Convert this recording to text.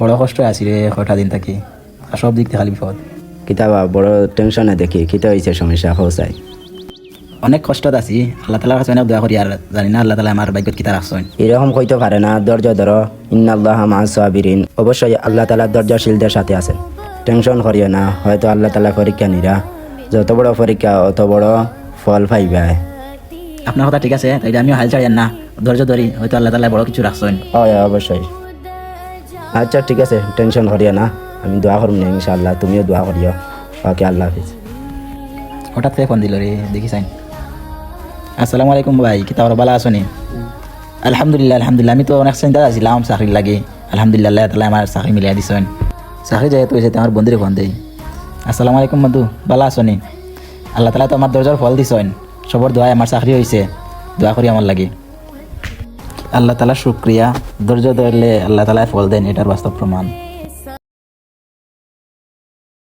বড় কষ্ট আছি রে কটা দিন থাকি, আর সব দিক থেকে খালি বিপদ। কিতাবা বড় টেনশনে দেখি কিতা হয়েছে সমস্যা হোসাই। অনেক কষ্টত আছি, আল্লাহ তালার কাছে অনেক দোয়া করি, আর জানি না আল্লাহ তালা আমার ভাগ্যত কিতা রাখছেন। এরকম কইতে পারে না, ধৈর্য ধরো, ইন্নাল্লাহ মা'আস সাবিরিন। অবশ্যই আল্লাহ তাআলা ধৈর্যশীলদের সাথে আছেন। টেনশন করিও না, হয়তো আল্লাহ তাআলা পরীক্ষা নিরা, যত বড় পরীক্ষা অত বড় ফল পাইবা। আপনার কথা ঠিক আছে, তাই আমিও হাল ছাড়েন না, ধৈর্য ধরি, হয়তো আল্লাহ তালা বড় কিছু রাখছেন। হয় অবশ্যই। আচ্ছা ঠিক আছে, টেনশন করিও না, আমি দোয়া করব না ইনশাআল্লাহ, তুমিও দোয়া করিও। ওকে, আল্লাহ হাফিজ। হঠাৎ করে ফোন দিল রে, দেখি চাই। আসসালামু আলাইকুম ভাই, কিতা ওরা ভালো আছো নি? আলহামদুলিল্লাহ আলহামদুলিল্লাহ, আমি তো অনেক চিন্তা আছিলাম চাকরির লাগে। আলহামদুলিল্লাহ আল্লাহ তালা আমার চাকরি মিলিয়ে দিছেন। চাকরি যেহেতু হয়েছে আমার বন্ধুরে ফোন দেই। আসসালামু আলাইকুম বন্ধু, ভালো আছো নি? আল্লাহ তালা তো আমার দরজার ফল দিছেন, সবর দোয়ায় আমার চাকরি হয়েছে, দোয়া করি আমার লাগে। আল্লাহ তালা শুক্রিয়া, ধৈর্য ধরলে আল্লাহ তালা ফল দেন, এটার বাস্তব প্রমাণ।